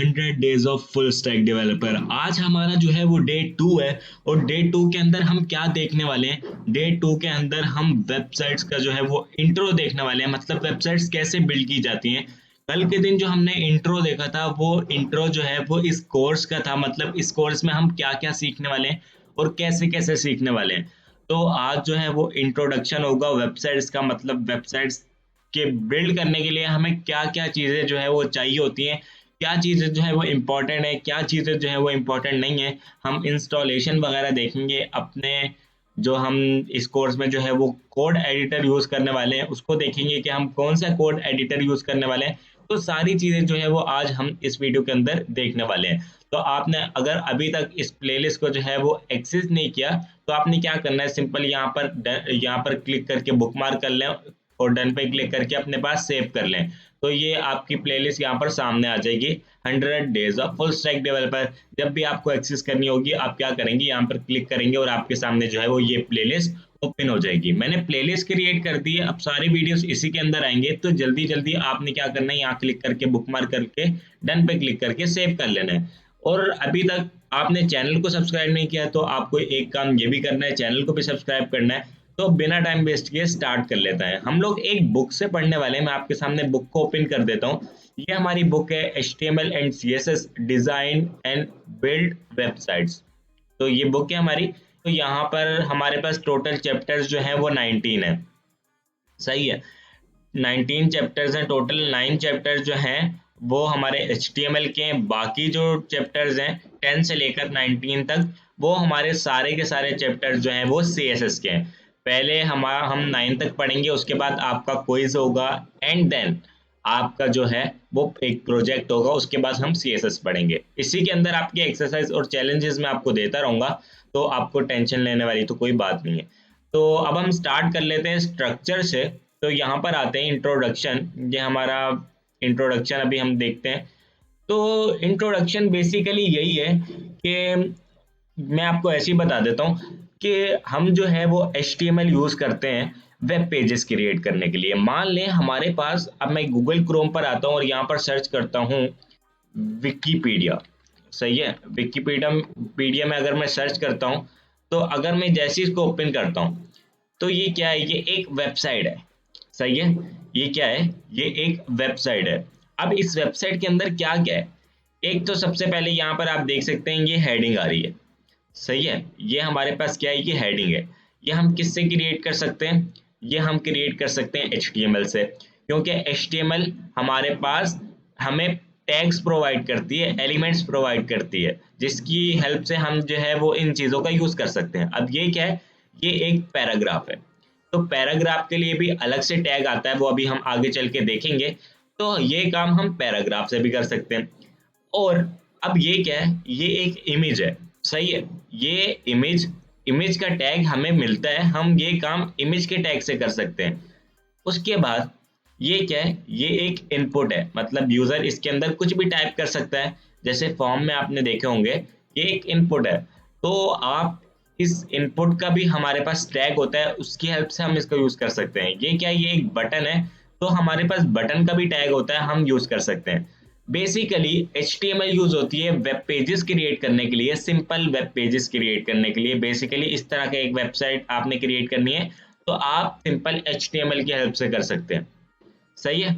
100 days of full stack developer. आज हमारा जो है वो डे 2 है और डे 2 के अंदर हम क्या देखने वाले हैं, डे 2 के अंदर हम वेबसाइट्स का जो है वो इंट्रो देखने वाले हैं, मतलब वेबसाइट्स कैसे बिल्ड की जाती हैं। कल के दिन जो हमने इंट्रो देखा था वो इंट्रो जो है वो इस कोर्स का था, मतलब इस कोर्स में हम क्या क्या सीखने वाले हैं और कैसे कैसे सीखने वाले हैं। तो आज जो है वो इंट्रोडक्शन होगा वेबसाइट्स का, मतलब वेबसाइट्स के बिल्ड करने के लिए हमें क्या-क्या चीज़ें जो है वो चाहिए होती हैं, क्या चीज़ें जो है वो इम्पोर्टेंट है, क्या चीज़ें जो है वो इम्पोर्टेंट नहीं है। हम इंस्टॉलेशन वगैरह देखेंगे अपने, जो हम इस कोर्स में जो है वो कोड एडिटर यूज़ करने वाले हैं, उसको देखेंगे कि हम कौन-सा कोड एडिटर यूज़ करने वाले हैं। तो सारी चीज़ें जो है वो आज हम इस वीडियो के अंदर देखने वाले हैं। तो आपने अगर अभी तक इस प्लेलिस्ट को जो है वो एक्सेस नहीं किया, तो आपने क्या करना है, सिंपल यहाँ पर क्लिक करके बुकमार्क कर लें और डन पे क्लिक करके अपने पास सेव कर लें। तो ये आपकी प्लेलिस्ट यहाँ पर सामने आ जाएगी, 100 days of full stack developer. जब भी आपको एक्सेस करनी होगी आप क्या करेंगे, यहाँ पर क्लिक करेंगे और आपके सामने जो है वो ये प्लेलिस्ट ओपन हो जाएगी। मैंने प्लेलिस्ट क्रिएट कर दी है, अब सारी वीडियोस इसी के अंदर आएंगे। तो जल्दी जल्दी आपने क्या करना है, यहाँ क्लिक करके बुकमार्क करके डन पे क्लिक करके सेव कर लेना है। और अभी तक आपने चैनल को सब्सक्राइब नहीं किया तो आपको एक काम ये भी करना है, चैनल को भी सब्सक्राइब करना है। तो बिना टाइम वेस्ट किए स्टार्ट कर लेता है। हम लोग एक बुक से पढ़ने वाले हैं, मैं आपके सामने बुक को ओपन कर देता हूँ। ये हमारी बुक है HTML and CSS design and build websites. तो ये बुक है हमारी। तो यहाँ पर हमारे पास टोटल चैप्टर्स जो है वो 19 है, सही है। 19 चैप्टर्स हैं टोटल। 9 चैप्टर्स जो हैं वो हमारे HTML के हैं, बाकी जो चैप्टर्स हैं 10 से लेकर 19 तक वो हमारे सारे के सारे चैप्टर्स जो हैं वो CSS के हैं। पहले हम 9 तक पढ़ेंगे, उसके बाद आपका क्विज होगा एंड देन आपका जो है वो एक प्रोजेक्ट होगा, उसके बाद हम CSS पढ़ेंगे। इसी के अंदर आपकी एक्सरसाइज और चैलेंजेस मैं आपको देता रहूंगा, तो आपको टेंशन लेने वाली तो कोई बात नहीं है। तो अब हम स्टार्ट कर लेते हैं स्ट्रक्चर से। तो यहाँ पर आते हैं इंट्रोडक्शन, ये हमारा इंट्रोडक्शन अभी हम देखते हैं। तो इंट्रोडक्शन बेसिकली यही है कि मैं आपको ऐसे ही बता देता हूँ कि हम जो है वो HTML यूज़ करते हैं वेब पेजेस क्रिएट करने के लिए। मान लें हमारे पास, अब मैं गूगल क्रोम पर आता हूँ और यहाँ पर सर्च करता हूँ विकीपीडिया, सही है। विकीपीडिया पीडिया में अगर मैं सर्च करता हूँ, तो अगर मैं जैसे इसको ओपन करता हूँ तो ये क्या है, ये एक वेबसाइट है, सही है। ये क्या है, ये एक वेबसाइट है। अब इस वेबसाइट के अंदर क्या क्या है, एक तो सबसे पहले यहाँ पर आप देख सकते हैं ये हेडिंग आ रही है, सही है। ये हमारे पास क्या है, ये हेडिंग है। ये हम किससे क्रिएट कर सकते हैं, ये हम क्रिएट कर सकते हैं HTML से, क्योंकि HTML हमारे पास हमें टैग्स प्रोवाइड करती है, एलिमेंट्स प्रोवाइड करती है, जिसकी हेल्प से हम जो है वो इन चीज़ों का यूज़ कर सकते हैं। अब ये क्या है, ये एक पैराग्राफ है। तो पैराग्राफ के लिए भी अलग से टैग आता है, वो अभी हम आगे चल के देखेंगे। तो ये काम हम पैराग्राफ से भी कर सकते हैं। और अब ये क्या है, ये एक इमेज है, सही है। ये इमेज, इमेज का टैग हमें मिलता है, हम ये काम इमेज के टैग से कर सकते हैं। उसके बाद ये क्या है, ये एक इनपुट है, मतलब यूजर इसके अंदर कुछ भी टाइप कर सकता है, जैसे फॉर्म में आपने देखे होंगे, ये एक इनपुट है। तो आप इस इनपुट का भी हमारे पास टैग होता है, उसकी हेल्प से हम इसको यूज कर सकते हैं। ये क्या है, ये एक बटन है, तो हमारे पास बटन का भी टैग होता है, हम यूज कर सकते हैं। बेसिकली HTML यूज होती है वेब पेजेस क्रिएट करने के लिए, सिंपल वेब पेजेस क्रिएट करने के लिए। बेसिकली इस तरह का एक वेबसाइट आपने क्रिएट करनी है तो आप सिंपल HTML की हेल्प से कर सकते हैं, सही है।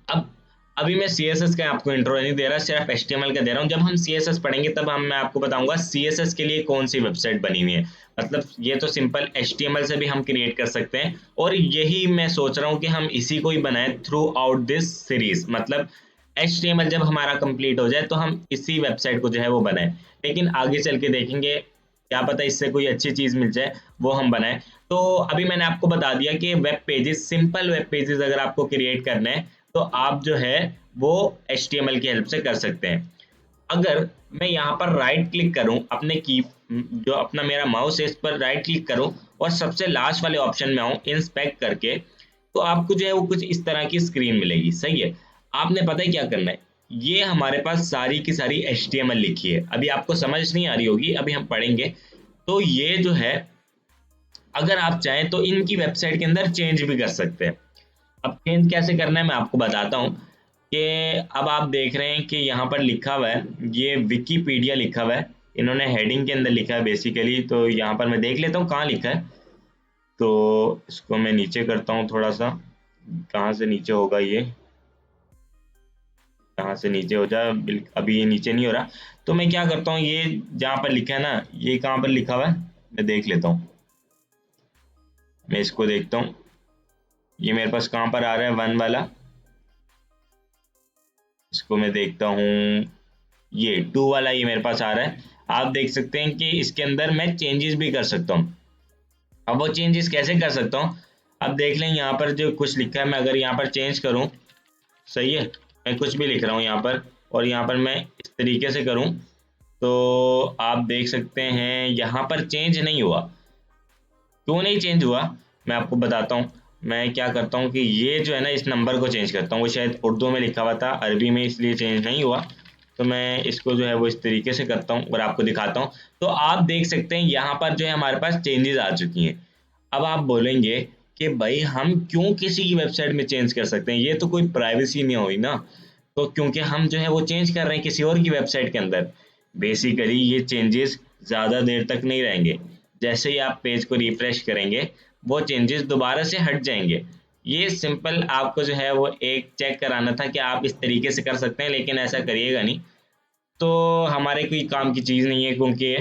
अब अभी मैं CSS का आपको इंट्रो नहीं दे रहा, सिर्फ HTML का दे रहा हूँ। जब हम CSS पढ़ेंगे तब मैं आपको बताऊंगा CSS के लिए कौन सी वेबसाइट बनी हुई है। मतलब ये तो सिंपल HTML से भी हम क्रिएट कर सकते हैं, और यही मैं सोच रहा हूँ कि हम इसी को ही बनाएं थ्रू आउट दिस सीरीज। मतलब HTML जब हमारा कंप्लीट हो जाए तो हम इसी वेबसाइट को जो है वो बनाएं, लेकिन आगे चल के देखेंगे, क्या पता इससे कोई अच्छी चीज मिल जाए वो हम बनाएं। तो अभी मैंने आपको बता दिया कि web pages, simple web pages अगर आपको क्रिएट करने हैं तो आप जो है वो HTML की हेल्प से कर सकते हैं। अगर मैं यहाँ पर राइट क्लिक करूँ अपने की, जो अपना मेरा माउस है इस पर राइट क्लिक करूँ और सबसे लास्ट वाले ऑप्शन में आऊँ इंस्पेक्ट करके, तो आपको जो है वो कुछ इस तरह की स्क्रीन मिलेगी, सही है। आपने पता है क्या करना है, ये हमारे पास सारी की सारी HTML लिखी है, अभी आपको समझ नहीं आ रही होगी, अभी हम पढ़ेंगे। तो ये जो है अगर आप चाहें तो इनकी वेबसाइट के अंदर चेंज भी कर सकते हैं। अब चेंज कैसे करना है मैं आपको बताता हूँ। कि अब आप देख रहे हैं कि यहाँ पर लिखा हुआ है, ये विकीपीडिया लिखा हुआ है, इन्होंने हेडिंग के अंदर लिखा है बेसिकली। तो यहाँ पर मैं देख लेता हूँ कहाँ लिखा है। तो इसको मैं नीचे करता हूँ थोड़ा सा, कहाँ से नीचे होगा ये, कहाँ से नीचे हो जाए, अभी ये नीचे नहीं हो रहा। तो मैं क्या करता हूँ, ये जहाँ पर लिखा है ना, ये कहाँ पर लिखा हुआ है मैं देख लेता हूँ। मैं इसको देखता हूँ, ये मेरे पास कहाँ पर आ रहा है, वन वाला। इसको मैं देखता हूँ, ये टू वाला ये मेरे पास आ रहा है। आप देख सकते हैं कि इसके अंदर मैं चेंजेस भी कर सकता हूँ। अब वो चेंजेस कैसे कर सकता हूँ, अब देख लें यहाँ पर जो कुछ लिखा है, मैं अगर यहाँ पर चेंज करूँ, सही है, मैं कुछ भी लिख रहा हूँ यहाँ पर, और यहाँ पर मैं इस तरीके से करूँ, तो आप देख सकते हैं यहाँ पर चेंज नहीं हुआ। क्यों नहीं चेंज हुआ, मैं आपको बताता हूँ। मैं क्या करता हूँ कि ये जो है ना, इस नंबर को चेंज करता हूँ, वो शायद उर्दू में लिखा हुआ था, अरबी में इसलिए चेंज नहीं हुआ। तो मैं इसको जो है वो इस तरीके से करता हूँ और आपको दिखाता हूँ। तो आप देख सकते हैं यहाँ पर जो है हमारे पास चेंजेस आ चुकी हैं। अब आप बोलेंगे कि भाई हम क्यों किसी की वेबसाइट में चेंज कर सकते हैं, ये तो कोई प्राइवेसी नहीं हुई ना। तो क्योंकि हम जो है वो चेंज कर रहे हैं किसी और की वेबसाइट के अंदर, बेसिकली ये चेंजेस ज़्यादा देर तक नहीं रहेंगे। जैसे ही आप पेज को रिफ्रेश करेंगे, वो चेंजेस दोबारा से हट जाएंगे। ये सिंपल आपको जो है वो एक चेक कराना था कि आप इस तरीके से कर सकते हैं, लेकिन ऐसा करिएगा नहीं, तो हमारे कोई काम की चीज़ नहीं है। क्योंकि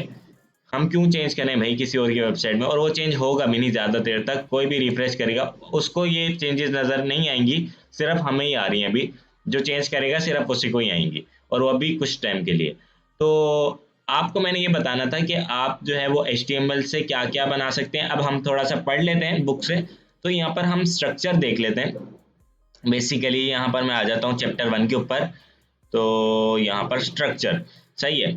हम क्यों चेंज करें भाई किसी और की वेबसाइट में, और वो चेंज होगा भी नहीं ज़्यादा देर तक। कोई भी रिफ्रेश करेगा उसको ये चेंजेस नज़र नहीं आएंगी, सिर्फ हमें ही आ रही हैं अभी। जो चेंज करेगा सिर्फ उसी को ही आएंगी, और वो अभी कुछ टाइम के लिए। तो आपको मैंने ये बताना था कि आप जो है वो HTML से क्या क्या बना सकते हैं। अब हम थोड़ा सा पढ़ लेते हैं बुक से। तो यहाँ पर हम स्ट्रक्चर देख लेते हैं। बेसिकली यहाँ पर मैं आ जाता हूँ चैप्टर 1 के ऊपर। तो यहाँ पर स्ट्रक्चर, सही है,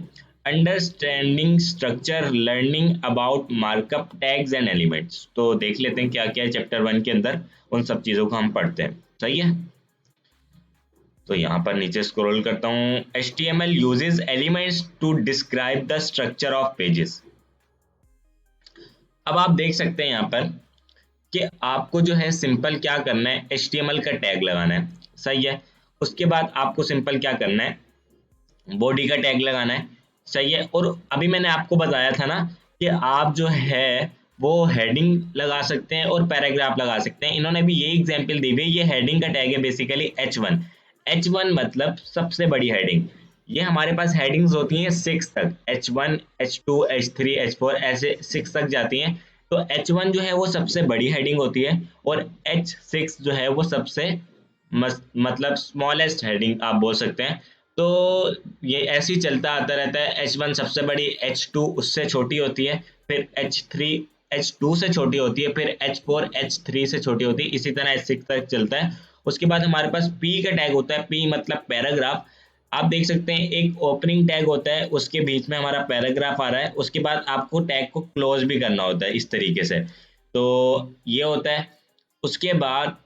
understanding structure, learning about markup tags and elements. तो देख लेते हैं क्या क्या है चैप्टर 1 के अंदर, उन सब चीज़ों को हम पढ़ते हैं, सही है। तो यहाँ पर नीचे स्क्रॉल करता हूँ। HTML uses elements to describe the structure of pages। अब आप देख सकते हैं यहाँ पर कि आपको जो है सिंपल क्या करना है, HTML का टैग लगाना है, सही है। उसके बाद आपको सिंपल क्या करना है, बॉडी का टैग लगाना है, सही है। और अभी मैंने आपको बताया था ना कि आप जो है वो हेडिंग लगा सकते हैं और पैराग्राफ लगा सकते हैं। इन्होंने भी ये एग्जांपल दी हुई है। ये हेडिंग का टैग है बेसिकली H1। H1 मतलब सबसे बड़ी हेडिंग। ये हमारे पास हेडिंग्स होती हैं 6 तक, H1 H2 H3 H4 ऐसे 6 तक जाती हैं। तो H1 जो है वो सबसे बड़ी हेडिंग होती है, और H6 जो है वो सबसे मतलब स्मॉलेस्ट हेडिंग आप बोल सकते हैं। तो ये ऐसे ही चलता आता रहता है। H1 सबसे बड़ी, H2 उससे छोटी होती है, फिर H3 H2 से छोटी होती है, फिर H4 H3 से छोटी होती है, इसी तरह H6 तक चलता है। उसके बाद हमारे पास P का टैग होता है, P मतलब पैराग्राफ। आप देख सकते हैं एक ओपनिंग टैग होता है, उसके बीच में हमारा पैराग्राफ आ रहा है, उसके बाद आपको टैग को क्लोज भी करना होता है इस तरीके से। तो ये होता है। उसके बाद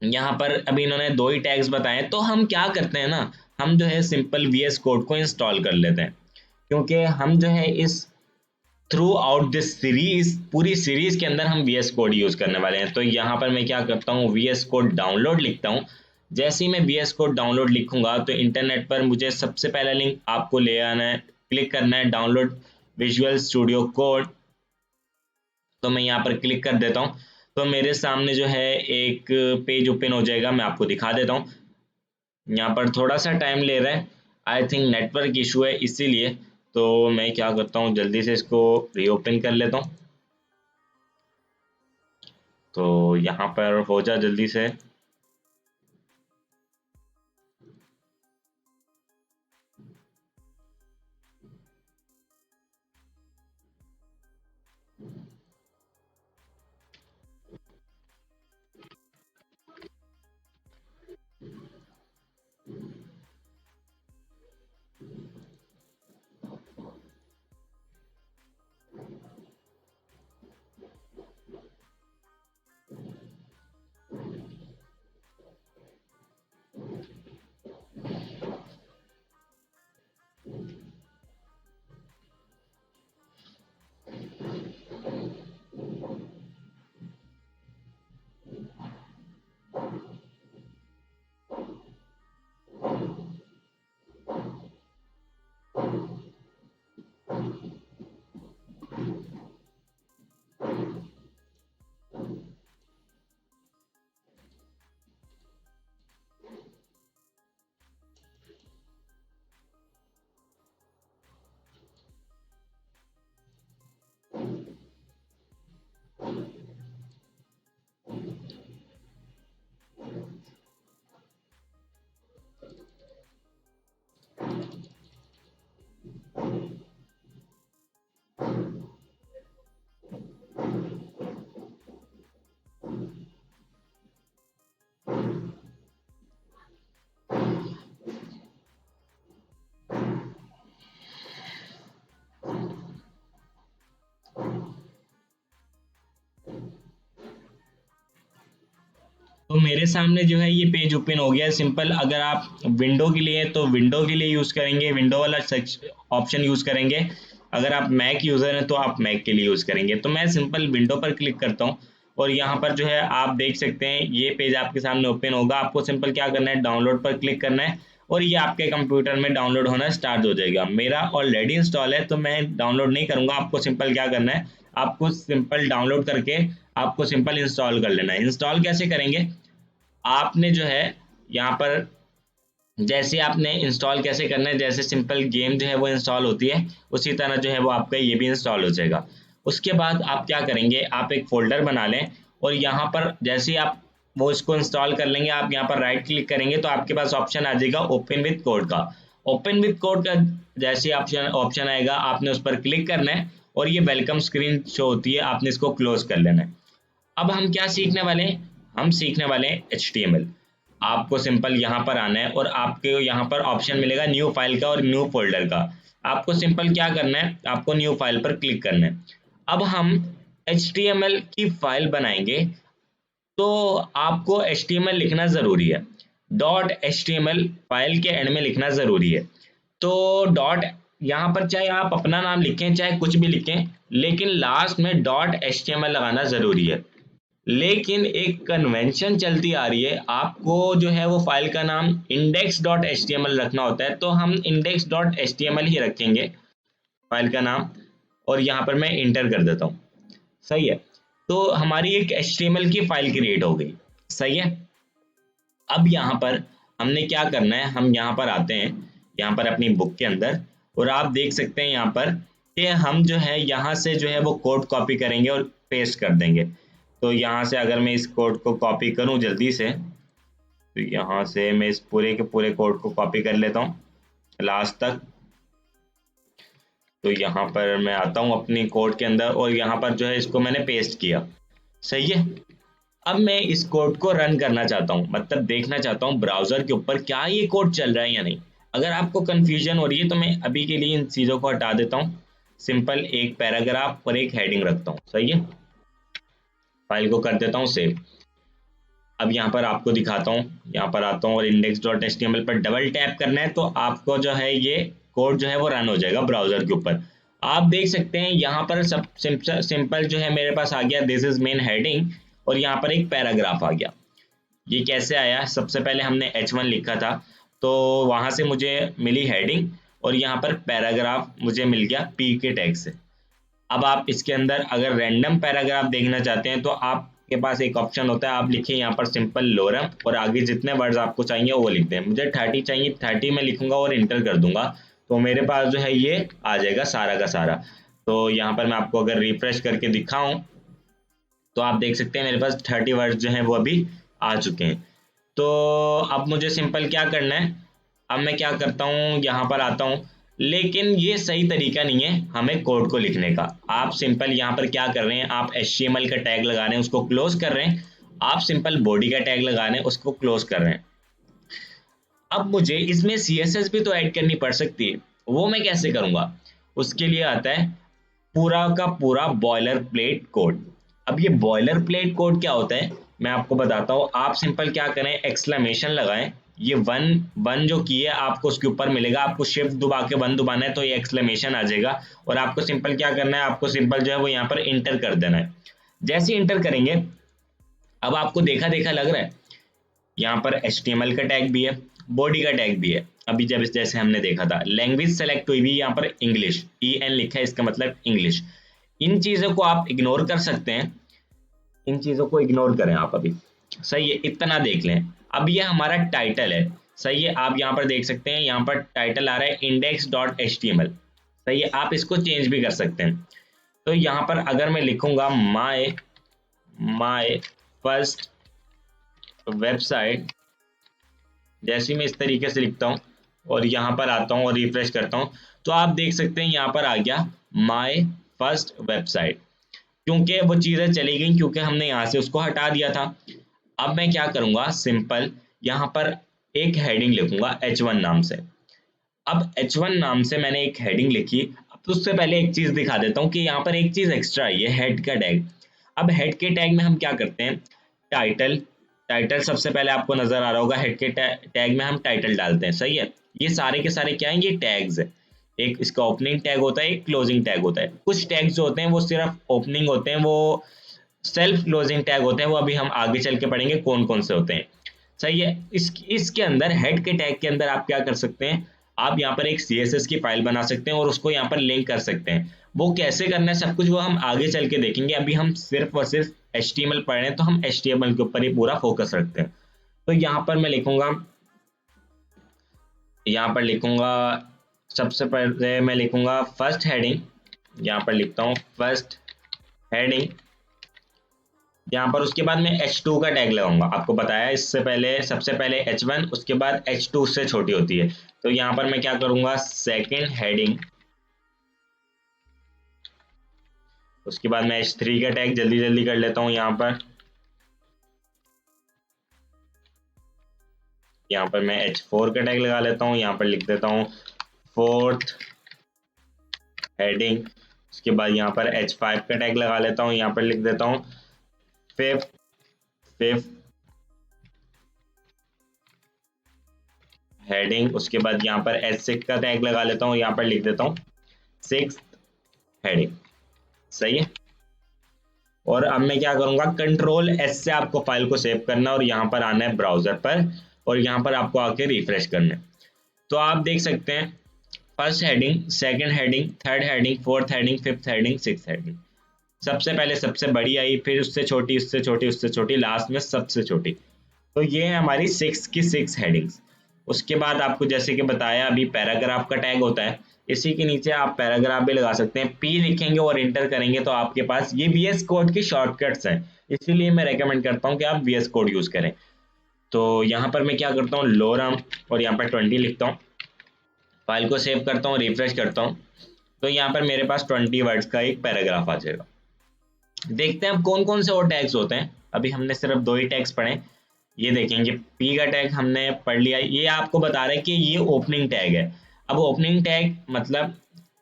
यहाँ पर अभी इन्होंने दो ही टैग्स बताए हैं, तो हम क्या करते हैं ना, हम जो है सिंपल VS कोड को इंस्टॉल कर लेते हैं। क्योंकि हम जो है इस थ्रू आउट दिस सीरीज, पूरी सीरीज के अंदर हम VS कोड यूज करने वाले हैं। तो यहाँ पर मैं क्या करता हूँ, VS कोड डाउनलोड लिखता हूँ। जैसे ही मैं VS कोड डाउनलोड लिखूंगा, तो इंटरनेट पर मुझे सबसे पहला लिंक आपको ले आना है, क्लिक करना है डाउनलोड विजुअल स्टूडियो कोड। तो मैं यहाँ पर क्लिक कर देता हूँ। तो मेरे सामने जो है एक पेज ओपन हो जाएगा, मैं आपको दिखा देता हूँ। यहाँ पर थोड़ा सा टाइम ले रहा है, आई थिंक नेटवर्क इशू है इसीलिए। तो मैं क्या करता हूँ, जल्दी से इसको रीओपन कर लेता हूँ। तो यहाँ पर हो जा जल्दी से। तो मेरे सामने जो है ये पेज ओपन हो गया है सिंपल। अगर आप विंडो के लिए तो विंडो के लिए यूज़ करेंगे, विंडो वाला ऑप्शन यूज़ करेंगे। अगर आप मैक यूज़र हैं तो आप मैक के लिए यूज़ करेंगे। तो मैं सिंपल विंडो पर क्लिक करता हूँ और यहाँ पर जो है आप देख सकते हैं ये पेज आपके सामने ओपन होगा। आपको सिंपल क्या करना है, डाउनलोड पर क्लिक करना है और ये आपके कंप्यूटर में डाउनलोड होना स्टार्ट हो जाएगा। मेरा ऑलरेडी इंस्टॉल है तो मैं डाउनलोड नहीं करूँगा। आपको सिंपल क्या करना है, आपको सिंपल डाउनलोड करके आपको सिंपल इंस्टॉल कर लेना है। इंस्टॉल कैसे करेंगे, आपने जो है यहाँ पर जैसे आपने इंस्टॉल कैसे करना है, जैसे सिंपल गेम जो है वो इंस्टॉल होती है उसी तरह जो है वो आपका ये भी इंस्टॉल हो जाएगा। उसके बाद आप क्या करेंगे, आप एक फोल्डर बना लें और यहाँ पर जैसे ही आप वो इसको इंस्टॉल कर लेंगे, आप यहाँ पर राइट क्लिक करेंगे तो आपके पास ऑप्शन आ जाएगा ओपन विद कोड का। ओपन विद कोड का जैसे ऑप्शन ऑप्शन आएगा आपने उस पर क्लिक करना है और ये वेलकम स्क्रीन शो होती है, आपने इसको क्लोज कर लेना है। अब हम क्या सीखने वाले हैं, हम सीखने वाले हैं HTML। आपको सिंपल यहाँ पर आना है और आपके यहाँ पर ऑप्शन मिलेगा न्यू फाइल का और न्यू फोल्डर का। आपको सिंपल क्या करना है, आपको न्यू फाइल पर क्लिक करना है। अब हम HTML की फाइल बनाएंगे तो आपको HTML लिखना ज़रूरी है। डॉट HTML फाइल के एंड में लिखना ज़रूरी है। तो डॉट यहाँ पर चाहे आप अपना नाम लिखें चाहे कुछ भी लिखें, लेकिन लास्ट में डॉट HTML लगाना ज़रूरी है। लेकिन एक कन्वेंशन चलती आ रही है, आपको जो है वो फाइल का नाम index.html रखना होता है, तो हम index.html ही रखेंगे फाइल का नाम। और यहाँ पर मैं इंटर कर देता हूँ, सही है। तो हमारी एक HTML की फाइल क्रिएट हो गई, सही है। अब यहाँ पर हमने क्या करना है, हम यहाँ पर आते हैं यहाँ पर अपनी बुक के अंदर और आप देख सकते हैं यहाँ पर कि हम जो है यहाँ से जो है वो कोड कॉपी करेंगे और पेस्ट कर देंगे। तो यहाँ से अगर मैं इस कोड को कॉपी करूँ जल्दी से, तो यहाँ से मैं इस पूरे के पूरे कोड को कॉपी कर लेता हूँ लास्ट तक। तो यहाँ पर मैं आता हूँ अपनी कोड के अंदर और यहाँ पर जो है इसको मैंने पेस्ट किया, सही है। अब मैं इस कोड को रन करना चाहता हूँ, मतलब देखना चाहता हूँ ब्राउजर के ऊपर क्या ये कोड चल रहा है या नहीं। अगर आपको कंफ्यूजन हो रही है तो मैं अभी के लिए इन चीज़ों को हटा देता हूँ। सिंपल एक पैराग्राफ और एक हेडिंग रखता हूँ, सही है। फाइल को कर देता हूँ सेव। अब यहाँ पर आपको दिखाता हूँ, यहाँ पर आता हूँ और index.html पर डबल टैप करना है तो आपको जो है ये कोड जो है वो रन हो जाएगा ब्राउजर के ऊपर। आप देख सकते हैं यहाँ पर सब सिंपल जो है मेरे पास आ गया दिस इज मेन हेडिंग और यहाँ पर एक पैराग्राफ आ गया। ये कैसे आया, सबसे पहले हमने H1 लिखा था तो वहां से मुझे मिली हेडिंग और यहाँ पर पैराग्राफ मुझे मिल गया P के टैग से। अब आप इसके अंदर अगर रैंडम पैराग्राफ देखना चाहते हैं तो आपके पास एक ऑप्शन होता है, आप लिखिए यहाँ पर सिंपल लोरम और आगे जितने वर्ड्स आपको चाहिए वो लिख दें। मुझे 30 चाहिए, 30 में लिखूंगा और इंटर कर दूंगा तो मेरे पास जो है ये आ जाएगा सारा का सारा। तो यहाँ पर मैं आपको अगर रिफ्रेश करके दिखाऊं तो आप देख सकते हैं मेरे पास 30 वर्ड्स जो हैं वो अभी आ चुके हैं। तो अब मुझे सिंपल क्या करना है, अब मैं क्या करता हूँ यहाँ पर आता हूँ, लेकिन ये सही तरीका नहीं है हमें कोड को लिखने का। आप सिंपल यहाँ पर क्या कर रहे हैं, आप HTML का टैग लगा रहे हैं उसको क्लोज कर रहे हैं, आप सिंपल बॉडी का टैग लगा रहे हैं उसको क्लोज कर रहे हैं। अब मुझे इसमें CSS भी तो ऐड करनी पड़ सकती है, वो मैं कैसे करूँगा, उसके लिए आता है पूरा का पूरा बॉयलर प्लेट कोड। अब ये बॉयलर प्लेट कोड क्या होता है मैं आपको बताता हूँ। आप सिंपल क्या करें, एक्सक्लेमेशन लगाएं, ये वन वन जो की है आपको उसके ऊपर मिलेगा, आपको शिफ्ट दबा के वन दबाना है तो ये एक्सक्लेमेशन आ जाएगा और आपको सिंपल क्या करना है, आपको सिंपल जो है वो यहाँ पर इंटर कर देना है। जैसे इंटर करेंगे अब आपको देखा देखा लग रहा है यहाँ पर HTML का टैग भी है, बॉडी का टैग भी है। अभी जब जैसे हमने देखा था लैंग्वेज सेलेक्ट हुई भी, यहाँ पर इंग्लिश EN लिखा है, इसका मतलब इंग्लिश। इन चीज़ों को आप इग्नोर कर सकते हैं, इन चीज़ों को इग्नोर करें आप अभी, सही है, इतना देख लें। अब ये हमारा टाइटल है, सही है, आप यहाँ पर देख सकते हैं यहाँ पर टाइटल आ रहा है index.html, सही है, आप इसको चेंज भी कर सकते हैं। तो यहाँ पर अगर मैं लिखूंगा माय फर्स्ट वेबसाइट, जैसे मैं इस तरीके से लिखता हूँ और यहाँ पर आता हूँ और रिफ्रेश करता हूँ तो आप देख सकते हैं यहाँ पर आ गया माय फर्स्ट वेबसाइट, क्योंकि वो चीज़ें चली गई क्योंकि हमने यहाँ से उसको हटा दिया था। अब मैं क्या करूँगा, सिंपल यहाँ पर एक हेडिंग लिखूंगा H1 नाम से। अब H1 नाम से मैंने एक हेडिंग लिखी, अब तो उससे पहले एक चीज दिखा देता हूँ कि यहाँ पर एक चीज एक्स्ट्रा है, ये हेड का टैग। अब हेड के टैग में हम क्या करते हैं, टाइटल, टाइटल सबसे पहले आपको नजर आ रहा होगा, हेड के टैग में हम टाइटल डालते हैं, सही है। ये सारे के सारे क्या है, ये टैग्स है। एक इसका ओपनिंग टैग होता है, एक क्लोजिंग टैग होता है। कुछ टैग्स जो होते हैं वो सिर्फ ओपनिंग होते हैं, वो सेल्फ क्लोजिंग टैग होते हैं, वो अभी हम आगे चल के पढ़ेंगे कौन कौन से होते हैं, सही है। इसके अंदर हेड के टैग के अंदर आप क्या कर सकते हैं, आप यहाँ पर एक CSS की फाइल बना सकते हैं और उसको यहाँ पर लिंक कर सकते हैं। वो कैसे करना है सब कुछ वो हम आगे चल के देखेंगे, अभी हम सिर्फ और सिर्फ HTML पढ़ रहे हैं तो हम HTML के ऊपर ही पूरा फोकस रखते हैं। तो यहाँ पर मैं लिखूंगा, यहाँ पर लिखूंगा, सबसे पहले मैं लिखूंगा फर्स्ट हेडिंग, यहाँ पर लिखता हूँ फर्स्ट हेडिंग। यहाँ पर उसके बाद मैं H2 का टैग लगाऊंगा, आपको बताया इससे पहले, सबसे पहले H1, उसके बाद H2 उससे छोटी होती है। तो यहाँ पर मैं क्या करूंगा, सेकेंड हेडिंग, उसके बाद मैं H3 का टैग जल्दी जल्दी कर लेता हूँ यहाँ पर मैं H4 का टैग लगा लेता हूँ, यहाँ पर लिख देता हूँ फोर्थ हेडिंग। उसके बाद यहाँ पर H5 का टैग लगा लेता हूँ, यहाँ पर लिख देता हूँ फिफ्थ फिफ्थ हेडिंग। उसके बाद यहाँ पर H6 का टैग लगा लेता हूँ, यहाँ पर लिख देता हूँ सिक्स हेडिंग, सही है। और अब मैं क्या करूंगा, Ctrl+S से आपको फाइल को सेव करना है और यहाँ पर आना है ब्राउजर पर, और यहाँ पर आपको आके रिफ्रेश करना है। तो आप देख सकते हैं first heading, second heading, third heading, fourth heading, fifth heading, six heading. सबसे पहले सबसे बड़ी आई, फिर उससे छोटी, उससे छोटी, उससे छोटी, लास्ट में सबसे छोटी। तो ये है हमारी सिक्स की सिक्स हेडिंग्स। उसके बाद आपको जैसे कि बताया अभी पैराग्राफ का टैग होता है, इसी के नीचे आप पैराग्राफ भी लगा सकते हैं। पी लिखेंगे और इंटर करेंगे तो आपके पास ये VS कोड की शॉर्टकट्स हैं, इसीलिए मैं रेकमेंड करता हूँ कि आप VS कोड यूज करें। तो यहाँ पर मैं क्या करता हूँ, लोरम, और यहाँ पर 20 लिखता हूँ, फाइल को सेव करता हूँ, रिफ्रेश करता हूँ, तो यहाँ पर मेरे पास 20 वर्ड्स का एक पैराग्राफ आ जाएगा। देखते हैं अब कौन कौन से और टैग्स होते हैं, अभी हमने सिर्फ दो ही टैग्स पढ़े। ये देखेंगे पी का टैग हमने पढ़ लिया, ये आपको बता रहा है कि ये ओपनिंग टैग है। अब ओपनिंग टैग मतलब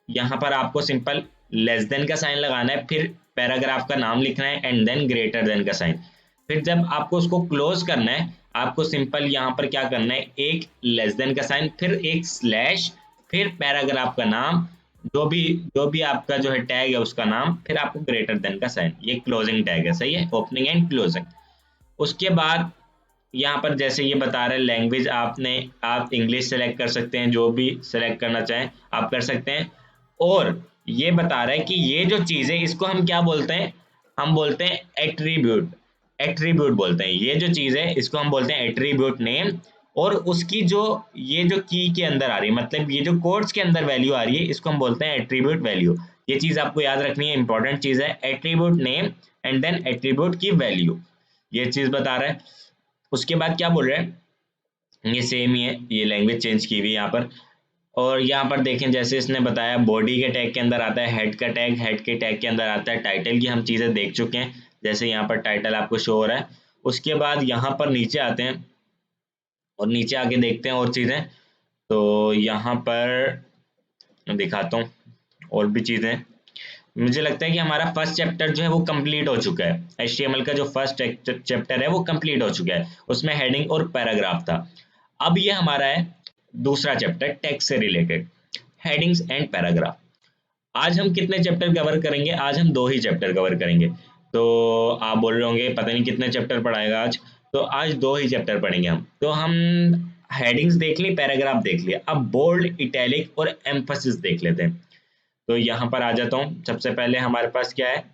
यहाँ पर आपको सिंपल लेस देन का साइन लगाना है, फिर पैराग्राफ का नाम लिखना है एंड देन ग्रेटर देन का साइन। फिर जब आपको उसको क्लोज करना है, आपको सिंपल यहाँ पर क्या करना है, एक लेस देन का साइन, फिर एक स्लैश, फिर पैराग्राफ का नाम, जो भी आपका जो है टैग है उसका नाम, फिर आपको ग्रेटर देन का साइन, ये क्लोजिंग टैग है, सही है, ओपनिंग एंड क्लोजिंग। उसके बाद यहाँ पर जैसे ये बता रहे हैं लैंग्वेज, आप इंग्लिश सेलेक्ट कर सकते हैं, जो भी सेलेक्ट करना चाहें आप कर सकते हैं। और ये बता रहा है कि ये जो चीज़ है इसको हम क्या बोलते हैं, हम बोलते हैं एट्रीब्यूट, एट्रीब्यूट बोलते हैं। ये जो चीज़ है इसको हम बोलते हैं एट्रीब्यूट नेम, और उसकी जो ये जो की के अंदर आ रही है, मतलब ये जो कोड्स के अंदर वैल्यू आ रही है, इसको हम बोलते हैं एट्रीब्यूट वैल्यू। ये चीज़ आपको याद रखनी है, इंपॉर्टेंट चीज़ है, attribute name and then attribute की वैल्यू, ये चीज़ बता रहा है। उसके बाद क्या बोल रहे हैं, ये सेम ही है, ये लैंग्वेज चेंज की हुई है यहाँ पर। और यहाँ पर देखें जैसे इसने बताया बॉडी के टैग के अंदर आता है हेड का टैग, हेड के टैग के अंदर आता है टाइटल की, हम चीज़ें देख चुके हैं, जैसे यहाँ पर टाइटल आपको शो हो रहा है। उसके बाद यहाँ पर नीचे आते हैं और नीचे आके देखते हैं और चीज़ें। तो यहाँ पर मैं दिखाता हूँ और भी चीज़ें। मुझे लगता है कि हमारा फर्स्ट चैप्टर जो है वो कंप्लीट हो चुका है, HTML का जो फर्स्ट चैप्टर है वो कंप्लीट हो चुका है, उसमें हेडिंग और पैराग्राफ था। अब ये हमारा है दूसरा चैप्टर टेक्स्ट से रिलेटेड, हेडिंग्स एंड पैराग्राफ। आज हम कितने चैप्टर कवर करेंगे, आज हम दो ही चैप्टर कवर करेंगे। तो आप बोल रहे होंगे पता नहीं कितने चैप्टर पढ़ाएगा आज, तो आज दो ही चैप्टर पढ़ेंगे हम। तो हम हेडिंग्स देख ली, पैराग्राफ देख लिया, अब बोल्ड, इटैलिक और एम्फसिस देख लेते हैं। तो यहाँ पर आ जाता हूँ, सबसे पहले हमारे पास क्या है,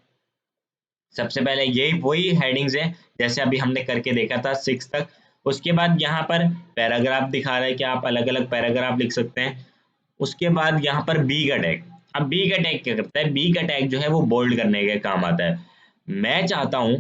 सबसे पहले यही वही हेडिंग्स है जैसे अभी हमने करके देखा था 6 तक। उसके बाद यहाँ पर पैराग्राफ दिखा रहा है कि आप अलग अलग पैराग्राफ लिख सकते हैं। उसके बाद यहाँ पर बी का टैग, अब बी का टैग क्या करता है, बी का टैग जो है वो बोल्ड करने के काम आता है। मैं चाहता हूँ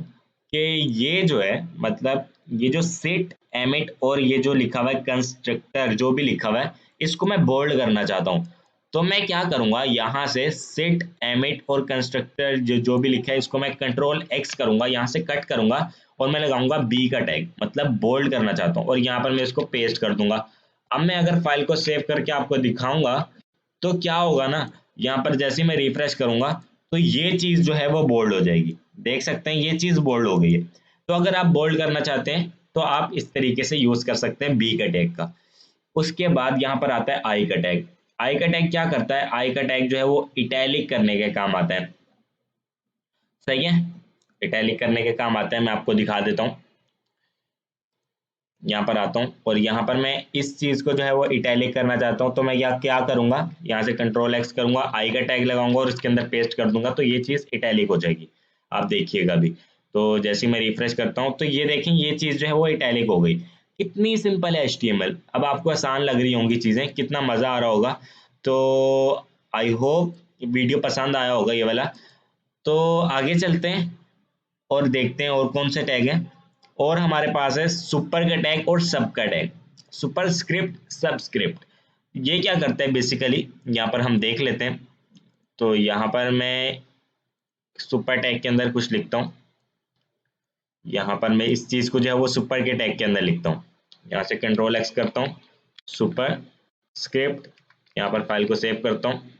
कि ये जो है, मतलब ये जो सिट, एमिट और ये जो लिखा हुआ है कंस्ट्रक्टर, जो भी लिखा हुआ है इसको मैं बोल्ड करना चाहता हूँ। तो मैं क्या करूंगा, यहाँ से सिट, एमिट और कंस्ट्रक्टर जो जो भी लिखा है इसको मैं Ctrl+X करूंगा, यहाँ से कट करूंगा और मैं लगाऊंगा बी का टैग, मतलब बोल्ड करना चाहता हूँ, और यहाँ पर मैं इसको पेस्ट कर दूंगा। अब मैं अगर फाइल को सेव करके आपको दिखाऊंगा तो क्या होगा ना, यहाँ पर जैसे ही मैं रिफ्रेश करूंगा तो ये चीज़ जो है वो बोल्ड हो जाएगी। देख सकते हैं ये चीज़ बोल्ड हो गई है। तो अगर आप बोल्ड करना चाहते हैं तो आप इस तरीके से यूज़ कर सकते हैं बी का टैग का। उसके बाद यहाँ पर आता है आई का टैग। आई का टैग क्या करता है? आई का टैग जो है वो इटैलिक करने के काम आता है। सही है, इटैलिक करने के काम आता है। मैं आपको दिखा देता हूँ, यहाँ पर आता हूँ और यहाँ पर मैं इस चीज़ को जो है वो इटैलिक करना चाहता हूँ। तो मैं यहाँ क्या करूँगा, यहाँ से कंट्रोल एक्स करूँगा, आई का टैग लगाऊंगा और इसके अंदर पेस्ट कर दूंगा तो ये चीज़ इटैलिक हो जाएगी। आप देखिएगा भी। तो जैसे ही मैं रिफ्रेश करता हूँ तो ये देखें ये चीज़ जो है वो इटैलिक हो गई। कितनी सिंपल है HTML। अब आपको आसान लग रही होंगी चीज़ें, कितना मज़ा आ रहा होगा। तो आई होप वीडियो पसंद आया होगा ये वाला। तो आगे चलते हैं और देखते हैं और कौन से टैग हैं। और हमारे पास है सुपर का टैग और सब का टैग। सुपर स्क्रिप्ट, सब स्क्रिप्ट, ये क्या करता है बेसिकली, यहाँ पर हम देख लेते हैं। तो यहाँ पर मैं सुपर टैग के अंदर कुछ लिखता हूँ। यहाँ पर मैं इस चीज़ को जो है वो सुपर के टैग के अंदर लिखता हूँ। यहाँ से कंट्रोल एक्स करता हूँ, सुपर स्क्रिप्ट, यहाँ पर फाइल को सेव करता हूँ।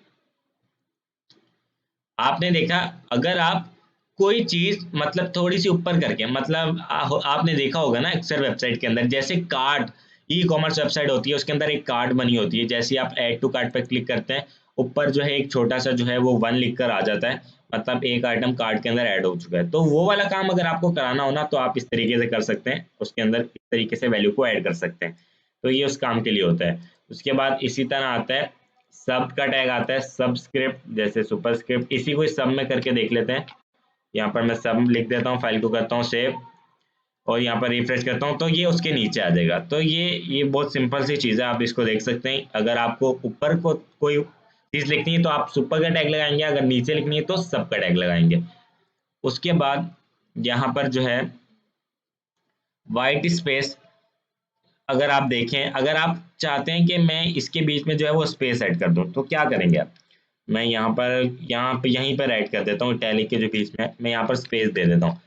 आपने देखा, अगर आप कोई चीज मतलब थोड़ी सी ऊपर करके, मतलब आपने देखा होगा ना अक्सर वेबसाइट के अंदर, जैसे कार्ट, ई कॉमर्स वेबसाइट होती है उसके अंदर एक कार्ट बनी होती है। जैसे आप ऐड टू कार्ट पर क्लिक करते हैं, ऊपर जो है एक छोटा सा जो है वो 1 लिख कर आ जाता है, मतलब एक आइटम कार्ट के अंदर ऐड हो चुका है। तो वो वाला काम अगर आपको कराना हो ना तो आप इस तरीके से कर सकते हैं, उसके अंदर इस तरीके से वैल्यू को ऐड कर सकते हैं। तो ये उस काम के लिए होता है। उसके बाद इसी तरह आता है सब का टैग आता है, सब स्क्रिप्ट, जैसे सुपर स्क्रिप्ट, इसी को सब में करके देख लेते हैं। यहाँ पर मैं सब लिख देता हूँ, फाइल को करता हूँ सेव और यहाँ पर रिफ्रेश करता हूँ तो ये उसके नीचे आ जाएगा। तो ये बहुत सिंपल सी चीज़ है, आप इसको देख सकते हैं। अगर आपको ऊपर को कोई चीज़ लिखनी है तो आप सुपर का टैग लगाएंगे, अगर नीचे लिखनी है तो सब का टैग लगाएंगे। उसके बाद यहाँ पर जो है वाइट स्पेस, अगर आप देखें, अगर आप चाहते हैं कि मैं इसके बीच में जो है वो स्पेस ऐड कर दूं तो क्या करेंगे आप, मैं यहाँ पे यहीं पर ऐड कर देता हूँ, इटैलिक के जो बीच में मैं यहाँ पर स्पेस दे देता हूँ।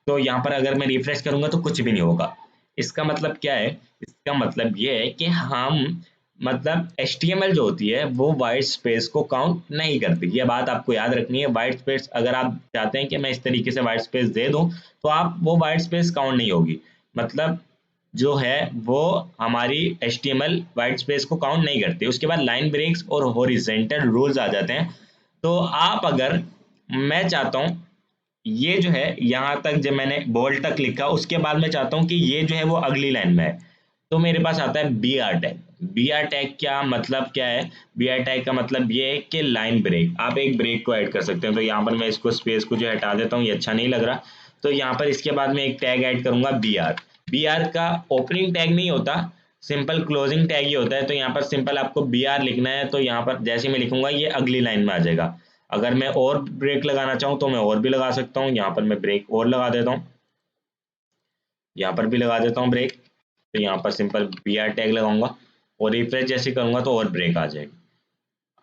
तो यहाँ पर अगर मैं रिफ्रेश करूंगा तो कुछ भी नहीं होगा। इसका मतलब क्या है? इसका मतलब ये है कि हम मतलब HTML जो होती है वो वाइट स्पेस को काउंट नहीं करती। ये बात आपको याद रखनी है। वाइट स्पेस अगर आप चाहते हैं कि मैं इस तरीके से वाइट स्पेस दे दूं तो आप वो वाइट स्पेस काउंट नहीं होगी। मतलब जो है वो हमारी HTML वाइट स्पेस को काउंट नहीं करती। उसके बाद लाइन ब्रेक्स और हॉरिजेंटल रूल्स आ जाते हैं। तो आप अगर, मैं चाहता हूँ ये जो है यहाँ तक जब मैंने बोल्ड तक लिखा, उसके बाद मैं चाहता हूँ कि ये जो है वो अगली लाइन में है, तो मेरे पास आता है B R tag. B R tag क्या मतलब क्या है? बी आर टैग का मतलब ये है कि लाइन ब्रेक, आप एक ब्रेक को ऐड कर सकते हैं। तो यहाँ पर मैं इसको स्पेस को जो हटा देता हूँ, ये अच्छा नहीं लग रहा। तो यहाँ पर इसके बाद मैं एक टैग ऐड करूंगा बी आर। बी आर का ओपनिंग टैग नहीं होता, सिंपल क्लोजिंग टैग ही होता है। तो यहाँ पर सिंपल आपको बी आर लिखना है, तो यहाँ पर जैसे मैं लिखूंगा ये अगली लाइन में आ जाएगा। अगर मैं और ब्रेक लगाना चाहूँ तो मैं और भी लगा सकता हूँ। यहाँ पर मैं ब्रेक और लगा देता हूँ, यहाँ पर भी लगा देता हूँ ब्रेक। तो यहाँ पर सिंपल बी आर टैग लगाऊंगा और रिफ्रेश जैसे करूंगा तो और ब्रेक आ जाएगी।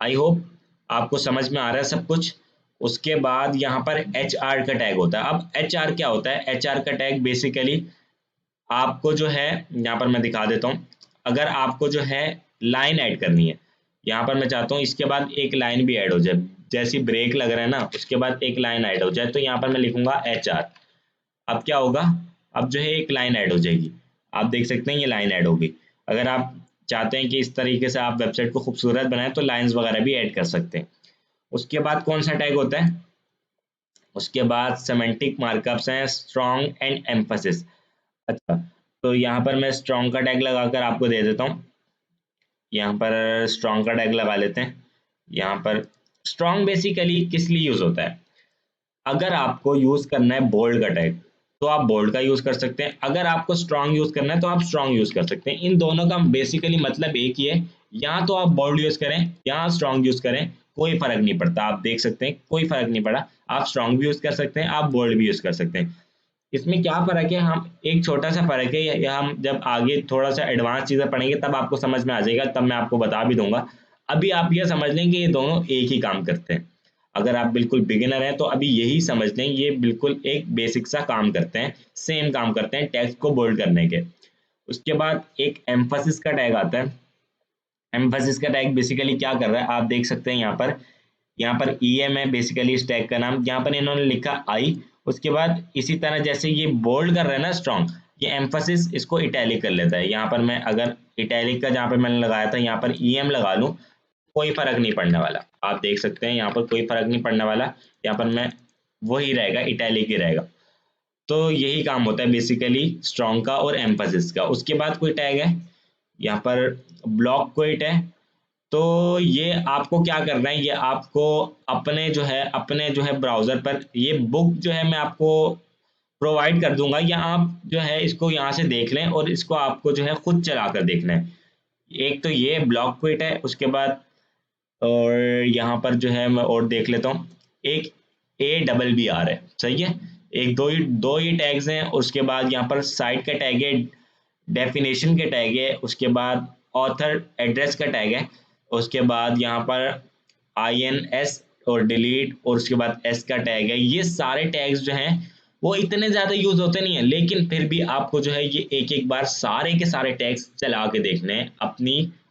आई होप आपको समझ में आ रहा है सब कुछ। उसके बाद यहाँ पर एच आर का टैग होता है। अब एच आर क्या होता है? एच आर का टैग बेसिकली आपको जो है, यहाँ पर मैं दिखा देता हूँ, अगर आपको जो है लाइन ऐड करनी है, यहाँ पर मैं चाहता हूँ इसके बाद एक लाइन भी ऐड हो जाए, जैसी ब्रेक लग रहा है ना उसके बाद एक लाइन ऐड हो जाए, तो यहाँ पर मैं लिखूंगा एच आर। अब क्या होगा? अब जो है एक लाइन ऐड हो जाएगी। आप देख सकते हैं ये लाइन ऐड होगी। अगर आप चाहते हैं कि इस तरीके से आप वेबसाइट को खूबसूरत बनाएं तो लाइंस वगैरह भी ऐड कर सकते हैं। उसके बाद कौन सा टैग होता है? उसके बाद सेमेंटिक मार्कअप्स हैं, स्ट्रॉन्ग एंड एम्फसिस। अच्छा, तो यहाँ पर मैं स्ट्रॉन्ग का टैग लगाकर आपको दे देता हूँ। यहाँ पर स्ट्रॉन्ग का टैग लगा लेते हैं। यहाँ पर स्ट्रॉन्ग बेसिकली किस लिए यूज होता है? अगर आपको यूज करना है बोल्ड का टैग तो आप बोल्ड का यूज कर सकते हैं, अगर आपको स्ट्रॉन्ग यूज करना है तो आप स्ट्रॉन्ग यूज कर सकते हैं। इन दोनों का बेसिकली मतलब एक ही है। यहाँ तो आप बोल्ड यूज करें, यहाँ स्ट्रॉन्ग यूज करें, कोई फर्क नहीं पड़ता। आप देख सकते हैं कोई फर्क नहीं पड़ा। आप स्ट्रॉन्ग भी यूज कर सकते हैं, आप बोल्ड भी यूज कर सकते हैं। इसमें क्या फ़र्क है, हम एक छोटा सा फ़र्क है, या हम जब आगे थोड़ा सा एडवांस चीज़ें पढ़ेंगे तब आपको समझ में आ जाएगा, तब मैं आपको बता भी दूंगा। अभी आप ये समझ लें कि ये दोनों एक ही काम करते हैं। अगर आप बिल्कुल बिगिनर हैं तो अभी यही समझ लें, ये बिल्कुल एक बेसिक सा काम करते हैं, सेम काम करते हैं टेक्स्ट को बोल्ड करने के। उसके बाद एक एम्फसिस का टैग आता है। एम्फेसिस का टैग बेसिकली क्या कर रहा है, आप देख सकते हैं यहाँ पर EM है बेसिकली इस टैग का नाम। यहाँ पर इन्होंने लिखा आई, उसके बाद इसी तरह जैसे ये बोल्ड कर रहा है ना स्ट्रॉन्ग, ये एम्फेसिस इसको इटैलिक कर लेता है। यहाँ पर मैं अगर इटैलिक का जहाँ पर मैंने लगाया था यहाँ पर EM लगा लूँ, कोई फर्क नहीं पड़ने वाला। आप देख सकते हैं यहाँ पर कोई फर्क नहीं पड़ने वाला, यहाँ पर मैं वही रहेगा, इटैलिक ही रहेगा। तो यही काम होता है बेसिकली स्ट्रॉन्ग का और एम्फेसिस का। उसके बाद कोई टैग है यहाँ पर ब्लॉक क्विट है। तो ये आपको क्या करना है, ये आपको अपने जो है ब्राउज़र पर ये बुक जो है मैं आपको प्रोवाइड कर दूंगा, या आप जो है इसको यहाँ से देख लें और इसको आपको जो है खुद चला कर देखना है। एक तो ये ब्लॉक क्विट है, उसके बाद और यहाँ पर जो है मैं और देख लेता हूँ, एक ARR है, सही है। एक दो ही टैग्स हैं। उसके बाद यहाँ पर साइट का टैग है, डेफिनेशन के टैग है, उसके बाद ऑथर एड्रेस का टैग है, उसके बाद यहाँ पर INS और डिलीट, और उसके बाद S का टैग है। ये सारे टैग्स जो हैं वो इतने ज़्यादा यूज़ होते नहीं है, लेकिन फिर भी आपको जो है ये एक एक बार सारे के सारे टैग्स चला के देखने हैं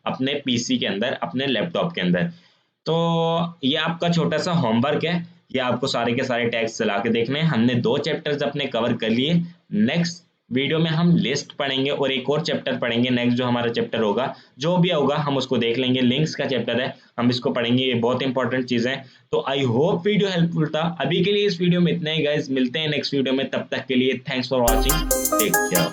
अपने PC के अंदर, अपने लैपटॉप के अंदर। तो ये आपका छोटा सा होमवर्क है, ये आपको सारे के सारे टैग्स चला के देखने हैं। हमने 2 चैप्टर्स अपने कवर कर लिए। नेक्स्ट वीडियो में हम लिस्ट पढ़ेंगे और एक और चैप्टर पढ़ेंगे। नेक्स्ट जो हमारा चैप्टर होगा, जो भी होगा हम उसको देख लेंगे। लिंक्स का चैप्टर है, हम इसको पढ़ेंगे, ये बहुत इंपॉर्टेंट चीज़ है। तो आई होप वीडियो हेल्पफुल था। अभी के लिए इस वीडियो में इतना ही गाइस, मिलते हैं नेक्स्ट वीडियो में, तब तक के लिए thanks for watching, take care.